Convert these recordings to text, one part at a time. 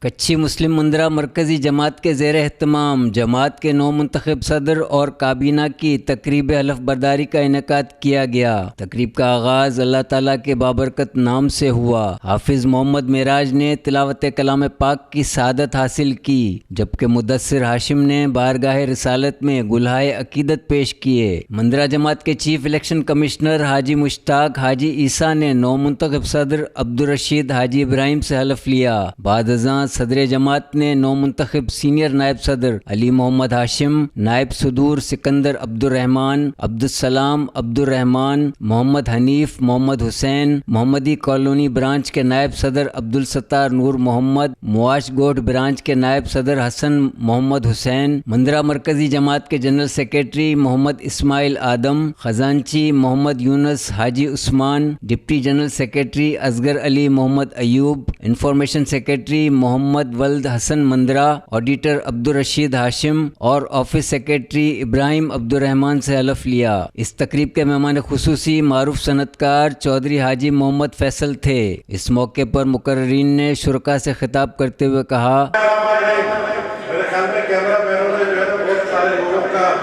کچھی مسلم مندرہ مرکزی جماعت کے زیر اہتمام جماعت کے نو منتخب صدر اور کابینہ کی تقریب حلف برداری کا انعقاد کیا گیا۔ تقریب کا آغاز اللہ تعالیٰ کے بابرکت نام سے ہوا۔ حافظ محمد معراج نے تلاوت کلام پاک کی سعادت حاصل کی، جبکہ مدثر ہاشم نے بارگاہ رسالت میں گلہائے عقیدت پیش کیے۔ مندرہ جماعت کے چیف الیکشن کمشنر حاجی مشتاق حاجی عیسیٰ نے نو منتخب صدر عبدالرشید حاجی ابراہیم سے حلف لیا۔ بعد ازاں صدر جماعت نے نو منتخب سینئر نائب صدر علی محمد ہاشم، نائب صدور سکندر عبدالرحمن، عبدالسلام عبدالرحمن، محمد حنیف، محمد حسین، محمدی کالونی برانچ کے نائب صدر عبدالستار نور محمد، مواش گوٹھ برانچ کے نائب صدر حسن محمد حسین، مندرہ مرکزی جماعت کے جنرل سیکریٹری محمد اسماعیل آدم، خزانچی محمد یونس حاجی عثمان، ڈپٹی جنرل سیکریٹری اصغر علی محمد ایوب، انفارمیشن سیکریٹری محمد ولد حسن مندرہ، آڈیٹر عبدالرشید ہاشم اور آفس سیکریٹری ابراہیم عبدالرحمن سے حلف لیا۔ اس تقریب کے مہمان خصوصی معروف صنعت کار چودھری حاجی محمد فیصل تھے۔ اس موقع پر مقررین نے شرکاء سے خطاب کرتے ہوئے کہا، میرے خیال میں کیمرہ مینوں نے جو ہے بہت سارے لوگوں کا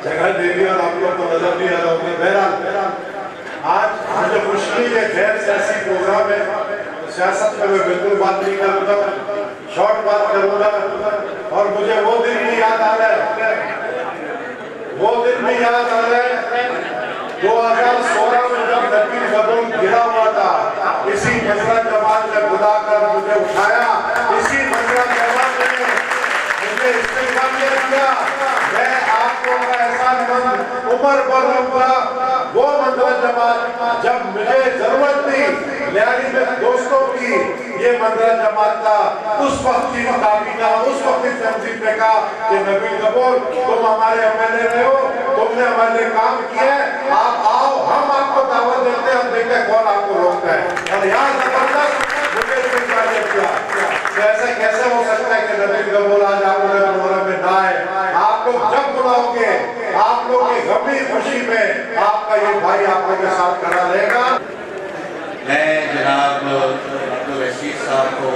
جگہ دے دی اور آپ لوگ کو نظر نہیں آ رہا ہوگا۔ بہرحال آج مجھے خوشی ہے، خیر سیاسی پروگرام ہے، سیاست میں بالکل بات نہیں کروں گا، شارٹ بات کروں گا، اور مجھے وہ دن بھی یاد آ رہا ہے، وہ دن بھی یاد آ رہا ہے 2016 میں جب نبی غدوم گرا ہوا تھا، اسی مندرہ جماعت نے بلا کر مجھے اٹھایا، اسی مندرہ جماعت نے مجھے استقبال کیا۔ میں آپ کو احسان مند عمر بھر رہوں گا۔ وہ مندرہ جماعت جب مجھے ضرورت تھی لیاری میں دوستوں کی، یہ مندرہ جماعت تھا، اس وقت کی کابینہ، اس وقت کی تنظیم نے کہا کہ نبی قبول تم ہمارے MLA رہے ہو، تم نے ہمارے لیے کام کیا ہے، آپ آؤ، ہم آپ کو دعوت دیتے ہیں، ہم دیکھتے ہیں کون آپ کو روکتا ہے۔ اور یہاں زبردست مجھے استقبال کیا۔ ایسے کیسے ہو سکتا ہے کہ نبی قبول آج آپ نے پروگرام میں نہ آئے؟ آپ لوگ جب بلاؤ گے، آپ لوگ کی غمی خوشی میں آپ کا یہ بھائی آپ لوگ کے ساتھ کھڑا رہے گا۔ میں جناب عبدالرشید صاحب کو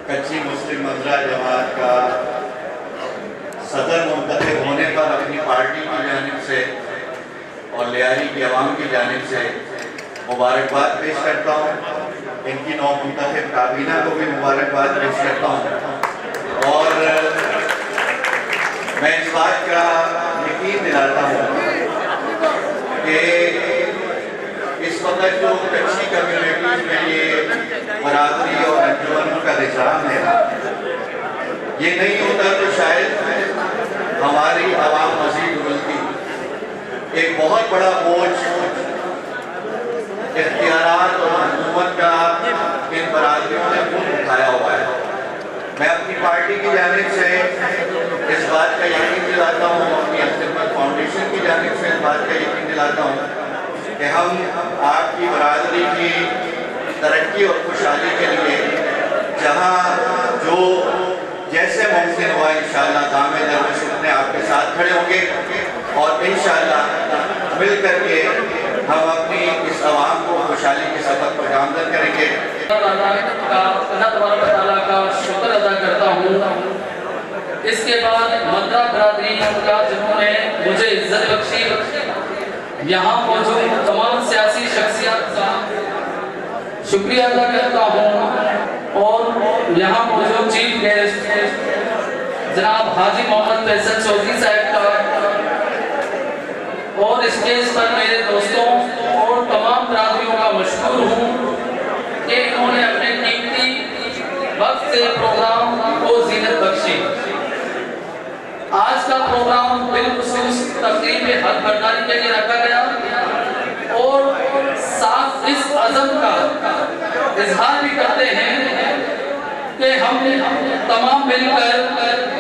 کچھی مسلم مندرہ جماعت کا صدر منتخب ہونے پر اپنی پارٹی کی جانب سے اور لیاری کی عوام کی جانب سے مبارکباد پیش کرتا ہوں۔ ان کی نو منتخب کابینہ کو بھی مبارکباد پیش کرتا ہوں، اور میں اس بات کا یقین دلاتا ہوں کہ اس وقت جو کچھی کمیونٹیز میں یہ برادری اور انجمن کا نظام ہے، یہ نہیں ہوتا تو شاید ہماری عوام مزید اگلتی۔ ایک بہت بڑا بوجھ اختیارات اور حکومت کا ان برادریوں نے خود اٹھایا ہوا ہے۔ میں اپنی پارٹی کی جانب سے اس بات کا یقین دلاتا ہوں، اپنی خدمت فاؤنڈیشن کی جانب سے اس بات کا یقین دلاتا ہوں کہ ہم آپ کی برادری کی ترقی اور خوشحالی کے لیے جہاں جو جیسے ممکن ہوا انشاءاللہ دامِ در اپنے آپ کے ساتھ کھڑے ہوں گے، اور انشاءاللہ مل کر کے ہم اپنی اس عوام کو خوشحالی کے سفر پر گامزن کریں گے۔ اللہ تبارک و تعالیٰ کا شکر ادا کرتا ہوں۔ اس کے بعد مندرہ برادری کا جنہوں نے مجھے عزت بخشی، یہاں موجود تمام سیاسی شخصیات کا شکریہ ادا کرتا ہوں، اور یہاں موجود چیف گیسٹ جناب حاجی محمد فیصل چودھری صاحب کا، اور اسٹیج پر میرے دوستوں اور تمام برادریوں کا مشکور ہوں کہ انہوں نے اپنے قیمتی وقت سے پروگرام کو زینت بخشی۔ آج کا پروگرام بالخصوص تقریب حلف برداری کے لیے رکھا گیا، اور ساتھ اس عزم کا اظہار بھی کرتے ہیں کہ ہم تمام مل کر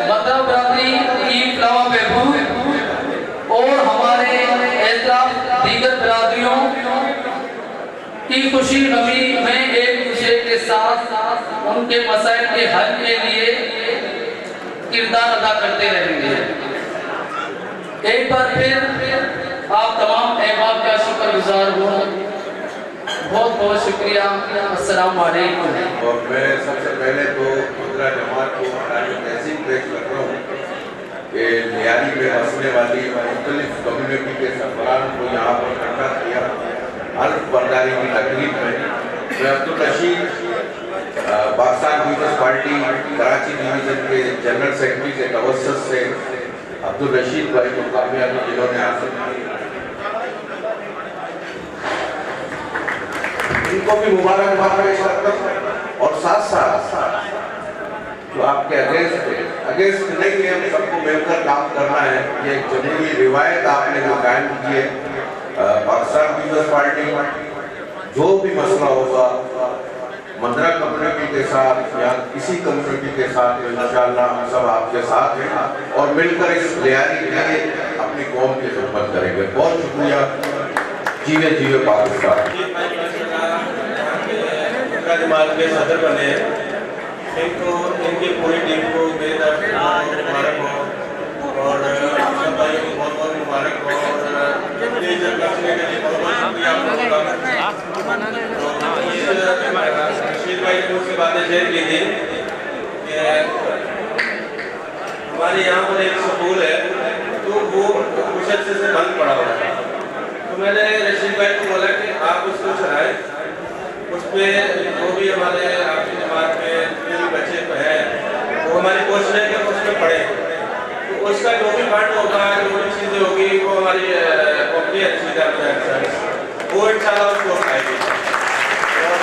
مندرہ برادری کی فلاح و بہبود اور ہمارے اعتراف دیگر برادریوں کی خوشی غمی میں ایک دوسرے کے ساتھ ان کے مسائل کے حل کے لیے کردار ادا کرتے رہیں گے۔ ایک بار پھر آپ تمام احباب کا شکر گزار ہوں۔ بہت بہت شکریہ۔ السلام علیکم۔ اور میں سب سے پہلے تو रहने वाली मुख्तलिफ कम्युनिटी के सरबराहों को यहाँ पर इकट्ठा किया हल्फ बर्दारी की तकरीब में। मैं Abdul Rashid Pakistan peoples party Karachi division के जनरल सेक्रेटरी के तवस्सुत से अब्दुल रशीद भाई को कामयाबी जिन्होंने हासिल की, इनको भी मुबारकबाद पेश करता हूँ। और साथ साथ जो आपके अगेंस्ट नहीं है, हम सबको मिलकर काम करना है। ये एक जमहूरी रिवायत आपने जो कायम की है, पाकिस्तान पीपल्स पार्टी जो भी मसला होगा मंदरा कम्युनिटी के साथ या किसी कम्युनिटी के साथ तो इंशाअल्लाह हम सब आपके साथ हैं और मिलकर इस लियारी के लिए अपनी कौम की खिदमत करेंगे। बहुत शुक्रिया। जीवे जीवे पाकिस्तान। जमात के सदर बने, इनको इनकी पूरी टीम को मेरी तरफ से मुबारक हो और सब भाइयों को बहुत बहुत मुबारक हो और ये जब रखने के लिए बहुत बहुत शुक्रिया आपका। रशीद भाई ने मुझसे बातें शेयर की थी कि हमारे यहाँ पर एक स्कूल है तो वो कुछ अच्छे से बंद पड़ा हुआ है, तो मैंने रशीद भाई को बोला कि आप उसको चलाएं, उस पर जो भी हमारे आपकी जमात में जितने भी बच्चे हैं वो हमारी कोशिश है कि उसमें पढ़ें, तो उसका जो भी फंड होगा, जो भी चीज़ें होगी वो हमारी कंपनी अच्छी है वो इंशाल्लाह उसको उठाएगी। और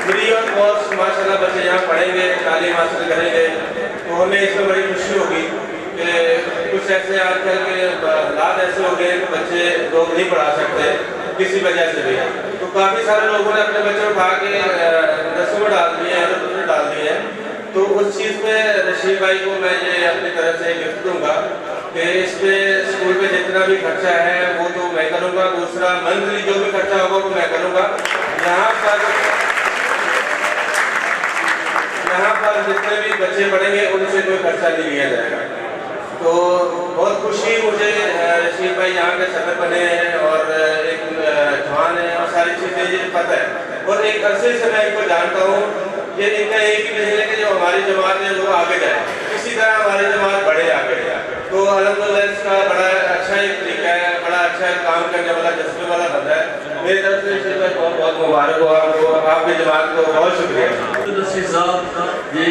फ्री और कॉस्ट माशाल्लाह बच्चे यहाँ पढ़ेंगे, तालीम हासिल करेंगे, तो हमें इसमें बड़ी खुशी होगी कि कुछ ऐसे आजकल के हालात ऐसे हो गए कि बच्चे लोग नहीं पढ़ा सकते किसी वजह से भी, तो काफ़ी सारे लोगों ने अपने बच्चे उठा के दसवीं में डाल दिए हैं, दसवीं में डाल दिए हैं। तो उस चीज़ पे रशीद भाई को मैं ये अपनी तरफ से गिफ्ट दूंगा कि इस पे स्कूल पे जितना भी खर्चा है वो तो मैं करूँगा, दूसरा मंथली जो भी खर्चा होगा वो मैं करूँगा। यहाँ पर जितने भी बच्चे पढ़ेंगे उनसे कोई खर्चा नहीं लिया जाएगा। तो बहुत खुशी मुझे रशीद भाई यहाँ के सदर बने हैं और एक जवान है और सारी चीज़ें ये पता है, और एक अरसे से मैं इनको जानता हूँ। ये इनका एक ही विजन है कि जो हमारी जमात है वो आगे जाए, इसी तरह हमारी जमात बढ़े आगे। तो अल्हम्दुलिल्लाह इसका बड़ा अच्छा एक तरीका है, बड़ा अच्छा काम करने वाला जज्बे वाला बंदा है। मेरी तरफ से रशीद भाई बहुत बहुत मुबारक हो आपको, आपकी जमात को बहुत शुक्रिया। रशीद साहब ये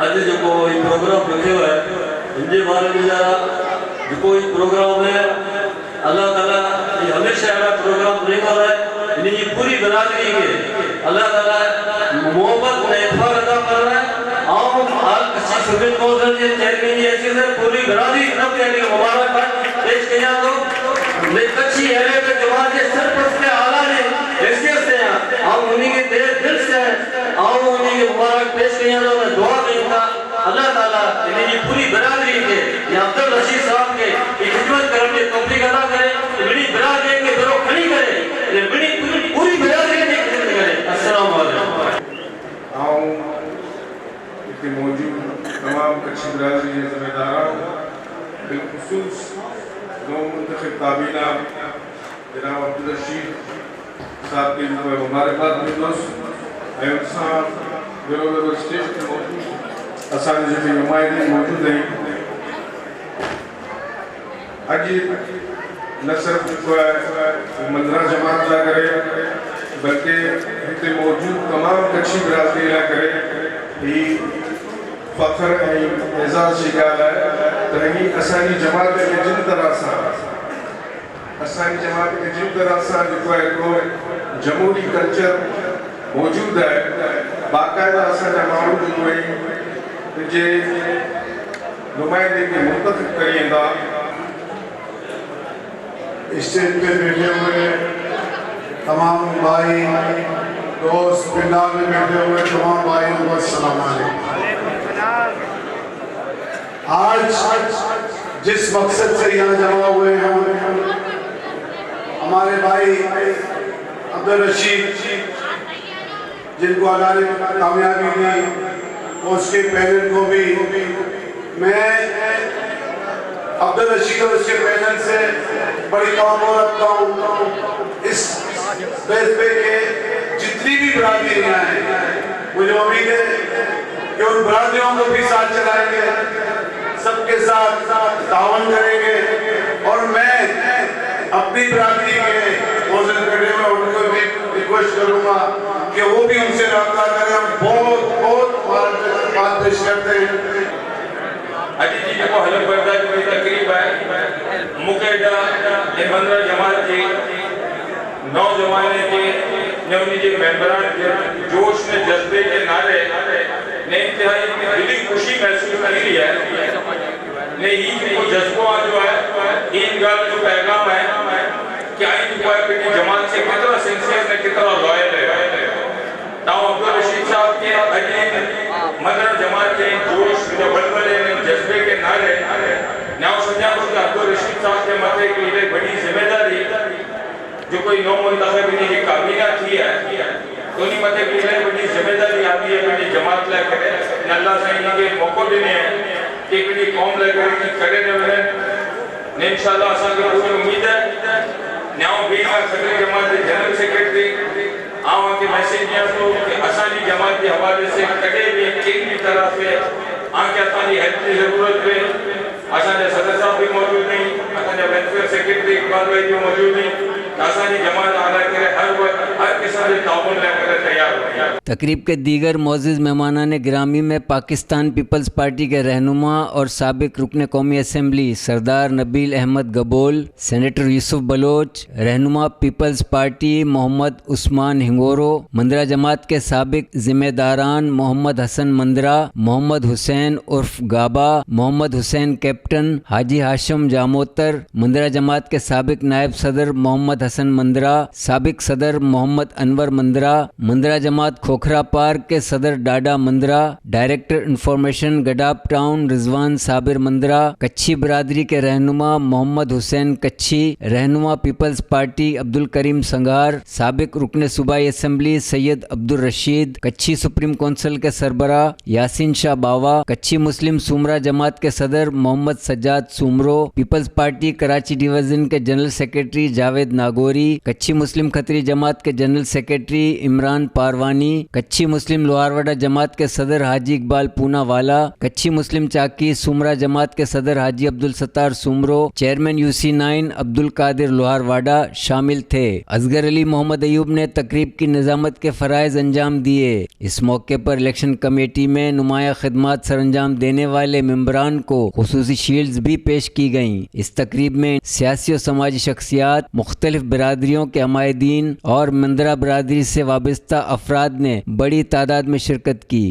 अज जो प्रोग्राम रखे हुआ है इनके बारे में जरा जो प्रोग्राम है अल्लाह ताला ये हमेशा ऐसा प्रोग्राम नहीं कर रहा है, इनकी पूरी बरादरी के अल्लाह ताला मोहब्बत में इत्फाक अदा कर रहा है। और अच्छी सुबह कौशल ये चेयरमैन जी ऐसे से पूरी बरादरी तरफ देने के मुबारकबाद पेश किया। तो अच्छी है कि जवान के सरपंच के आला ने हैसियत से हम उन्हीं के दिल से और उन्हीं के मुबारक पेश किया। तो मैं दुआ करूंगा अल्लाह ताला इनकी पूरी बरादरी के या अब्दुल रशीद साहब के खिदमत करने की तौफीक अता करे, बड़ी बरादरी के दरो खड़ी करे, बड़ी पूरी बरादरी की खिदमत करे। अस्सलाम वालेकुम। आऊँ इतने मौजूद तमाम कच्ची बरादरी के ज़िम्मेदारान, बिलखुसूस नौ मुंतखब काबीना जनाब अब्दुल रशीद साहब के मुबारकबाद में दोस्त अहमद साहब जो स्टेज पर मौजूद असानी जो नुमाइंदे मौजूद हैं। अज न सिर्फ मंदरा जमात ला करे बल्कि इतने मौजूद तमाम कच्ची बरादरी ला करे ही फख्र एजाज़ की ॻाल्हि आहे त ही असांजी जमात खे जिन तरह सां जेको आहे हिकिड़ो जमहूरी कल्चर मौजूद है, बाकायदा असांजा माण्हू जेको आहिनि जे नुमाइंदे खे मुंतखब करे ईंदा। स्टेज पे बैठे हुए तमाम भाई दोस्त, पिंडाल में बैठे हुए तमाम भाइयों को अस्सलाम वालेकुम। आज जिस मकसद से यहाँ जमा हुए हैं हमारे भाई अब्दुल रशीद जिनको अल्लाह ने कामयाबी दी, उसके पैनल को भी मैं अब्दुल रशीद और उसके पैनल से बड़ी तवक्को रखता हूँ। इस बेस पे के जितनी भी बरादरियाँ हैं मुझे उम्मीद है कि उन बरादरियों को भी साथ चलाएंगे, सबके साथ तावन करेंगे। और मैं अपनी बिरादरी के मौजूद कटे में उनको भी रिक्वेस्ट करूंगा कि वो भी उनसे रब्ता करें। हम बहुत बात पेश करते हैं। अजी जी जो हलफ बर्दारी की तकरीब है मुकेदा मंदरा जमात के नौजवान के नवनी के मेंबरान के जोश में जज्बे के नारे ने इंतहाई दिली खुशी महसूस करी है ने ईद को जज्बा जो है ईद गाल जो पैगाम है कि आई जो जमात से कितना सिंसियर ने कितना लॉयल है। ताऊ अब्दुल रशीद साहब के अजी मंदरा जमात के जोश जो बलबले जज्बे के नारे न्याय समझा को अब्दुल रशीद साहब के मथे के लिए बड़ी जिम्मेदारी जो कोई नौ मुंतखब की काबीना थी है तो नहीं मते के लिए बड़ी जिम्मेदारी आती है बड़ी जमात ला करे अल्लाह से इनके मौका देने हैं कि बड़ी कौम ला करे कि करे ने इंशाल्लाह असा के पूरी उम्मीद है न्याय भी सगले जमात के जनरल सेक्रेटरी आवा के मैसेज दिया तो कि असानी जमात के हवाले से कदे भी किसी भी तरह से आके असानी हेल्प की जरूरत है। असाने सदर साहब भी मौजूद नहीं, असाने वेलफेयर सेक्रेटरी इकबाल भाई भी मौजूद नहीं, असानी जमात आला करे हर किस्म के ताउन लेकर तैयार हो। तकरीब के दीगर मोअज़्ज़िज़ मेहमानान गिरामी में पाकिस्तान पीपल्स पार्टी के रहनुमा और साबिक रुकन कौमी असम्बली सरदार नबील अहमद गबोल, सेनेटर यूसुफ बलोच, रहनुमा पीपल्स पार्टी मोहम्मद उस्मान हिंगोरो, मंदरा जमात के साबिक जिम्मेदारान मोहम्मद हसन मंदरा, मोहम्मद हुसैन उर्फ गाबा, मोहम्मद हुसैन कैप्टन, हाजी हाशिम जामोतर, मंदरा जमात के साबिक नायब सदर मोहम्मद हसन मंदरा, साबिक सदर मोहम्मद अनवर मंदरा, मंदरा जमात खोखरा पार्क के सदर Dada Mandra, director information Gadap town Rizwan Sabir Mandra, Kachhi बरादरी के रहनुमा मोहम्मद हुसैन कच्छी, रहनुमा पीपल्स पार्टी अब्दुल करीम संगार, साबिक रुकन सूबाई असम्बली सैयद अब्दुल रशीद, कच्छी सुप्रीम कौंसिल के सरबरा यासीन शाह बावा, कच्छी मुस्लिम सुमरा जमात के सदर Mohammad Sajjad Soomro, peoples party Karachi division के जनरल सेक्रेटरी जावेद नागोरी, कच्छी मुस्लिम खतरी जमात के जनरल सेक्रेटरी इमरान पारवानी, कच्छी मुस्लिम लोहारवाड़ा जमात के सदर हाजी इकबाल पूनावाला, कच्छी मुस्लिम चाकी सुमरा जमात के सदर हाजी अब्दुल सत्तार सुमरो, चेयरमैन UC9 अब्दुल कादिर लोहारवाड़ा शामिल थे। असगर अली मोहम्मद अयूब ने तकरीब की निजामत के फ़राइज़ अंजाम दिए। इस मौके पर इलेक्शन कमेटी में नुमाया खिदमात सर अंजाम देने वाले मेंबरान को खुसूसी शील्ड्स भी पेश की गईं। इस तकरीब में सियासी और समाजी शख्सियात, मुख्तलिफ बिरादरियों के हमायदीन और मंदरा बिरादरी से वाबस्ता अफराद ने बड़ी तादाद में शिरकत की।